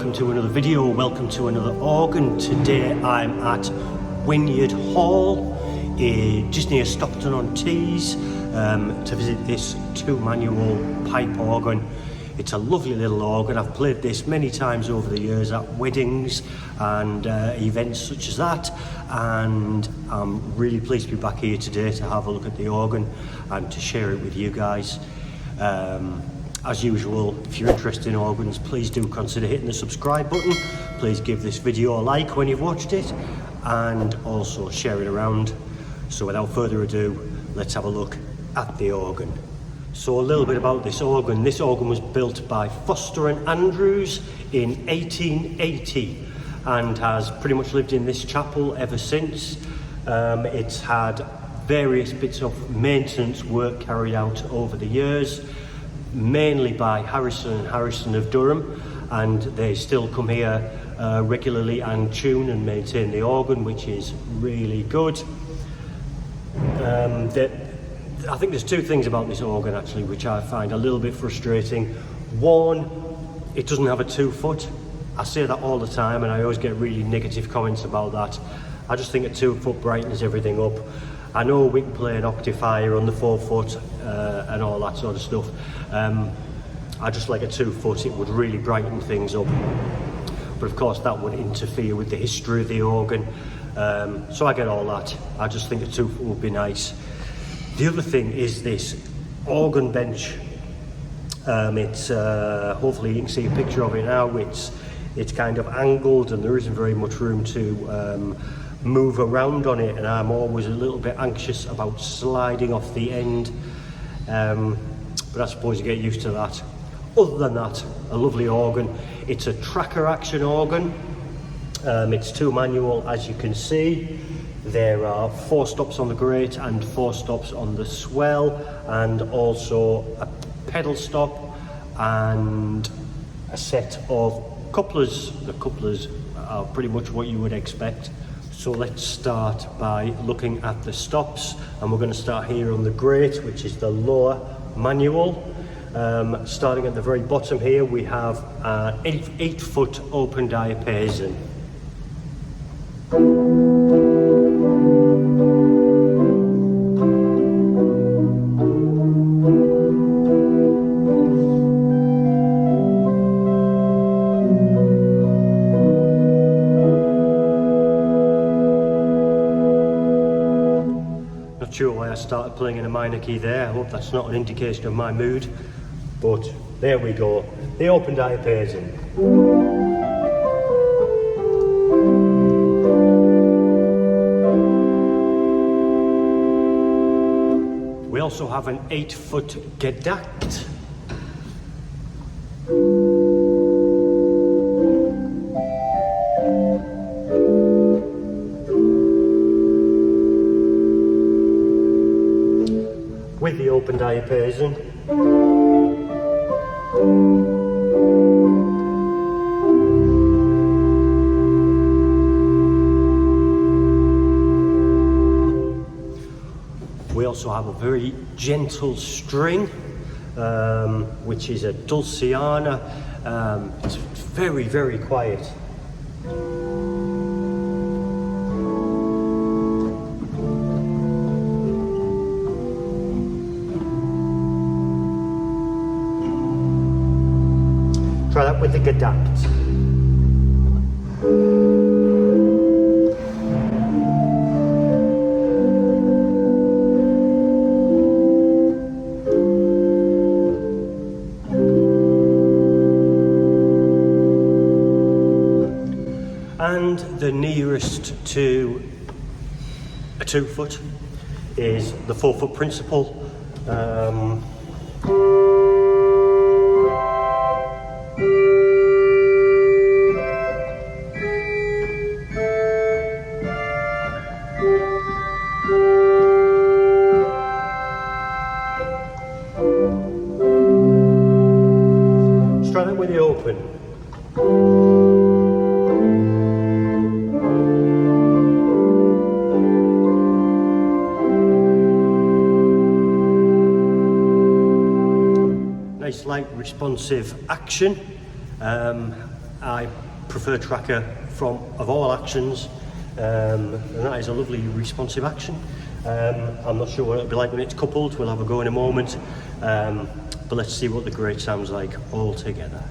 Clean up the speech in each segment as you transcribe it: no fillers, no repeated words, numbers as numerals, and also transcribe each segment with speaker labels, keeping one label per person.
Speaker 1: welcome to another video, welcome to another organ. Today I'm at Wynyard Hall, just near Stockton-on-Tees, to visit this two-manual pipe organ. It's a lovely little organ. I've played this many times over the years at weddings and events such as that, and I'm really pleased to be back here today to have a look at the organ and to share it with you guys. As usual, if you're interested in organs, please do consider hitting the subscribe button. Please give this video a like when you've watched it, and also share it around. So without further ado, let's have a look at the organ. So a little bit about this organ. This organ was built by Forster Andrews in 1880 and has pretty much lived in this chapel ever since. It's had various bits of maintenance work carried out over the years, mainly by Harrison of Durham, and they still come here regularly and tune and maintain the organ, which is really good. I think there's two things about this organ actually which I find a little bit frustrating. One, it doesn't have a 2-foot. I say that all the time and I always get really negative comments about that. I just think a 2-foot brightens everything up. I know we can play an octave higher on the 4-foot and all that sort of stuff. I just like a 2-foot, it would really brighten things up. But of course that would interfere with the history of the organ. So I get all that. I just think a 2-foot would be nice. The other thing is this organ bench. It's hopefully you can see a picture of it now. It's kind of angled and there isn't very much room to move around on it, and I'm always a little bit anxious about sliding off the end, but I suppose you get used to that. Other than that, a lovely organ. It's a tracker action organ. It's two manual, as you can see. There are 4 stops on the grate and 4 stops on the swell, and also a pedal stop and a set of couplers. The couplers are pretty much what you would expect. So let's start by looking at the stops, and we're going to start here on the grate, which is the lower manual. Starting at the very bottom here, we have an 8-foot open diapason. Not sure why I started playing in a minor key there. I hope that's not an indication of my mood, but there we go, the open diapason. We also have an 8-foot gedakt. With the open diapason. We also have a very gentle string, which is a dulciana. It's very, very quiet. Try that with the gedakt. And the nearest to a 2-foot is the 4-foot principal. Let's try that with the open. Nice light responsive action. I prefer tracker of all actions, and that is a lovely responsive action. I'm not sure what it'll be like when it's coupled. We'll have a go in a moment, but let's see what the grade sounds like all together.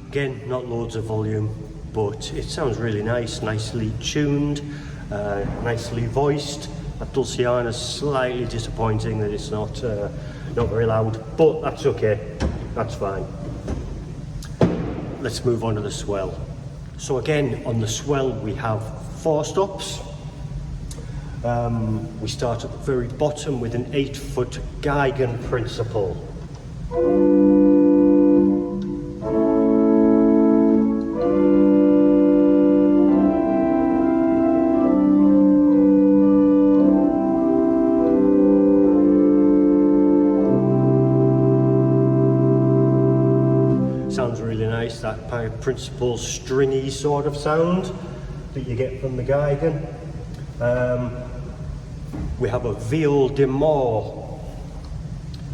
Speaker 1: Again, not loads of volume, but it sounds really nice, nicely tuned, nicely voiced. That Dulciana is slightly disappointing that it's not very loud, but that's okay, that's fine. Let's move on to the swell. So again, on the swell we have 4 stops. We start at the very bottom with an 8-foot Geigen principle. Sounds really nice, that principal stringy sort of sound that you get from the Geigen. We have a viol d'amore,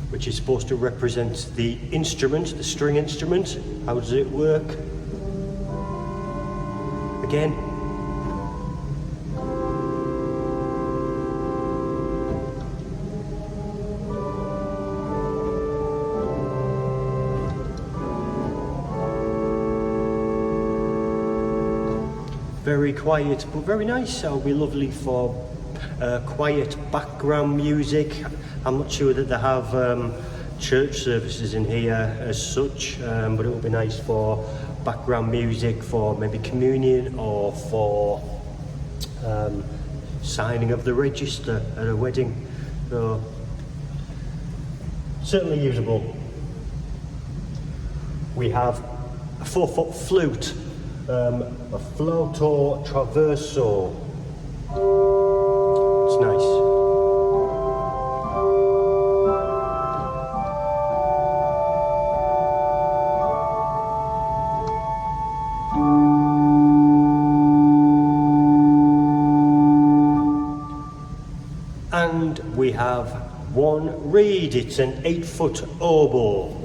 Speaker 1: which is supposed to represent the instrument, the string instrument. How does it work? Again. Very quiet, but very nice. It'll be lovely for quiet background music. I'm not sure that they have church services in here as such, but it will be nice for background music for maybe communion or for signing of the register at a wedding. So certainly usable. We have a 4-foot flute, a flauto traverso. It's nice. And we have one reed. It's an 8-foot oboe.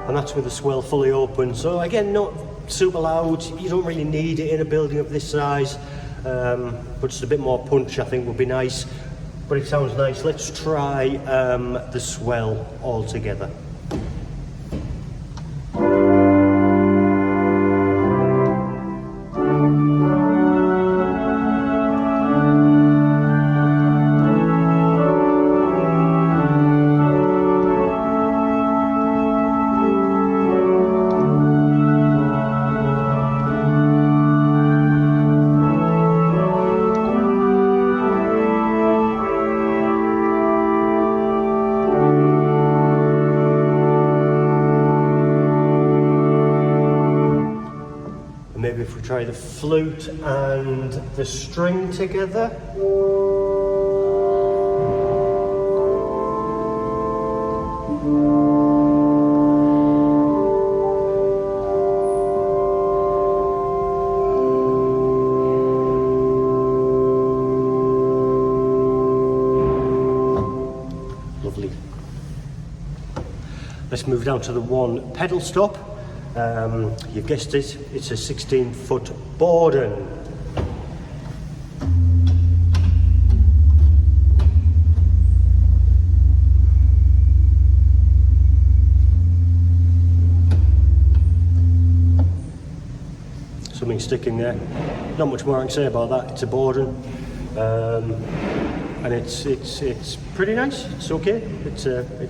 Speaker 1: And that's with the swell fully open. So again, not super loud. You don't really need it in a building of this size, but just a bit more punch I think would be nice. But it sounds nice. Let's try the swell all together. Maybe if we try the flute and the string together. Lovely. Let's move down to the one pedal stop. You've guessed it, it's a 16-foot Borden. something sticking there. Not much more I can say about that. It's a Borden, and it's pretty nice. It's okay. It's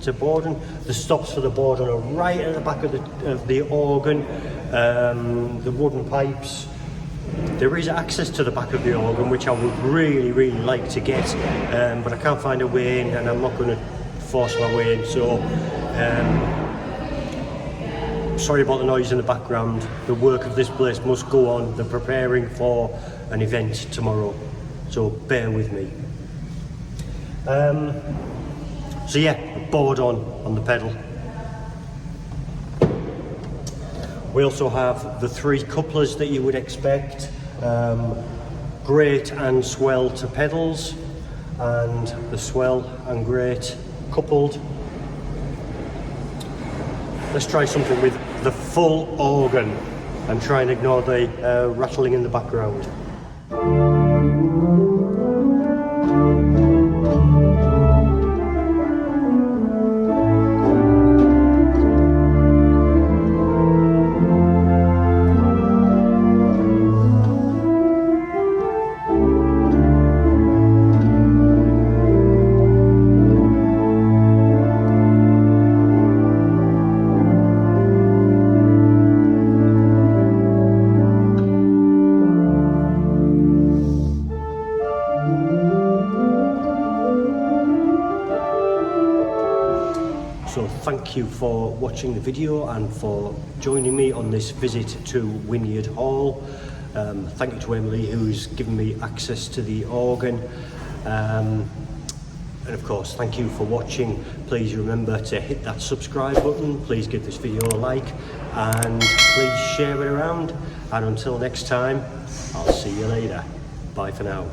Speaker 1: a Borden. The stops for the Borden are right at the back of the organ. The wooden pipes. There is access to the back of the organ, which I would really like to get, but I can't find a way in, and I'm not going to force my way in. So sorry about the noise in the background. The work of this place must go on. They're preparing for an event tomorrow, so bear with me. So yeah, board on the pedal. We also have the 3 couplers that you would expect, grate and swell to pedals, and the swell and grate coupled. Let's try something with the full organ and try and ignore the rattling in the background. So thank you for watching the video and for joining me on this visit to Wynyard Hall. Thank you to Emily, who's given me access to the organ. And of course, thank you for watching. Please remember to hit that subscribe button. Please give this video a like and please share it around. And until next time, I'll see you later. Bye for now.